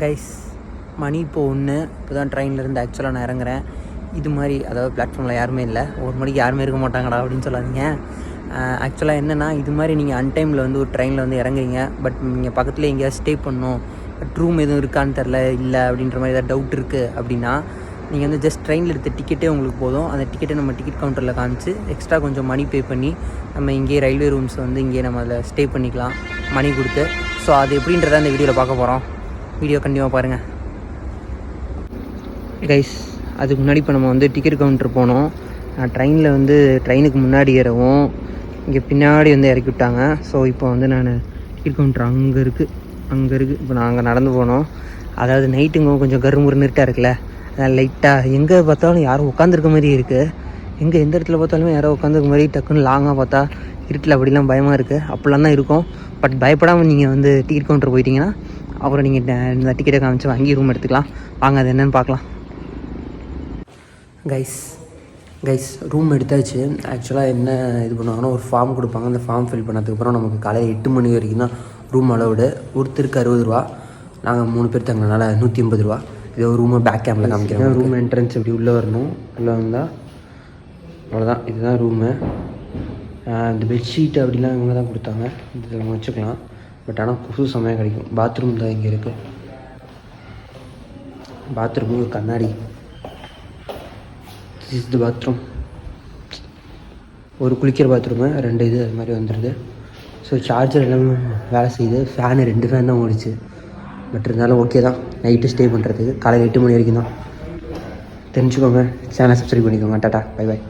Guys மணி இப்போது ஒன்று இப்போ தான் ட்ரெயின்லேருந்து ஆக்சுவலாக நான் இறங்குறேன். இது மாதிரி அதாவது பிளாட்ஃபார்மில் யாருமே இல்லை, 1 மணிக்கு யாருமே இருக்க மாட்டாங்கடா அப்படின்னு சொல்லாதீங்க. ஆக்சுவலாக என்னென்னா இது மாதிரி நீங்கள் அன்டைமில் வந்து ஒரு ட்ரெயினில் வந்து இறங்குறீங்க. பட் நீங்கள் பக்கத்தில் எங்கேயாவது ஸ்டே பண்ணணும், பட் ரூம் எதுவும் இருக்கான்னு தெரில, இல்லை அப்படின்ற மாதிரி ஏதாவது டவுட் இருக்குது அப்படின்னா நீங்கள் வந்து ஜஸ்ட் ட்ரெயினில் எடுத்த டிக்கெட்டே உங்களுக்கு போதும். அந்த டிக்கெட்டை நம்ம டிக்கெட் கவுண்டரில் காமிச்சு எக்ஸ்ட்ரா கொஞ்சம் மணி பே பண்ணி நம்ம இங்கேயே ரயில்வே ரூம்ஸ் வந்து இங்கேயே நம்ம அதில் ஸ்டே பண்ணிக்கலாம் மணி கொடுத்து. ஸோ அது எப்படின்றத அந்த வீடியோவில் பார்க்க போகிறோம். வீடியோ கண்டிப்பாக பாருங்கள் கைஸ். அதுக்கு முன்னாடி இப்போ நம்ம வந்து டிக்கெட் கவுண்டர் போனோம். ட்ரெயினில் வந்து ட்ரெயினுக்கு முன்னாடி ஏறவும் இங்கே பின்னாடி வந்து இறக்கி விட்டாங்க. ஸோ இப்போ வந்து நான் டிக்கெட் கவுண்டர் அங்கே இருக்குது. இப்போ நான் அங்கே நடந்து போனோம். அதாவது நைட்டுங்க கொஞ்சம் கருமுறு இருட்டாக இருக்குல்ல, அதனால் லைட்டாக எங்கே பார்த்தாலும் யாரும் உட்காந்துருக்க மாதிரி இருக்குது. எந்த இடத்துல பார்த்தாலுமே யாரோ உட்காந்துருக்க மாதிரி டக்குன்னு லாங்காக பார்த்தா இருட்டில் அப்படிலாம் பயமாக இருக்குது. அப்படிலாம் தான் இருக்கும். பட் பயப்படாமல் நீங்கள் வந்து டிக்கெட் கவுண்டர் போயிட்டீங்கன்னா அப்புறம் நீங்கள் இந்த டிக்கெட்டை காமிச்சு வாங்கி ரூம் எடுத்துக்கலாம். வாங்க அது என்னென்னு பார்க்கலாம். கைஸ் ரூம் எடுத்தாச்சு. ஆக்சுவலாக என்ன இது பண்ணுவாங்கன்னா ஒரு ஃபார்ம் கொடுப்பாங்க. அந்த ஃபார்ம் ஃபில் பண்ணதுக்கப்புறம் நமக்கு காலையில் 8 மணி வரைக்கும் தான் ரூம் அலவுடு. ஒருத்தருக்கு 60 ரூபா. நாங்கள் 3 பேர் தங்கினால 180 ரூபா. இது ஒரு ரூமை பேக் கேமில் காமிக்கிறேன். ரூம் என்ட்ரன்ஸ் இப்படி உள்ளே வரணும். உள்ளே வந்தால் அவ்வளோதான், இதுதான் ரூமு. இந்த பெட்ஷீட் அப்படிலாம் இவங்க தான் கொடுத்தாங்க. இதில் நம்ம வச்சுக்கலாம். பட் ஆனால் புது சமயம் கிடைக்கும். பாத்ரூம் தான் இங்கே இருக்குது. பாத்ரூமு ஒரு கண்ணாடி. இது பாத்ரூம், ஒரு குளிக்கிற பாத்ரூமு, 2 இது அது மாதிரி வந்துடுது. ஸோ சார்ஜர் எல்லாமே வேலை செய்யுது. ஃபேனு 2 ஃபேன் தான் ஓடிச்சு. பட் இருந்தாலும் ஓகே தான் நைட்டு ஸ்டே பண்ணுறதுக்கு. காலையில் 8 மணி வரைக்கும் தான். தெரிஞ்சுக்கோங்க. சேனலை சப்ஸ்கிரைப் பண்ணிக்கோங்க. Tata, bye bye.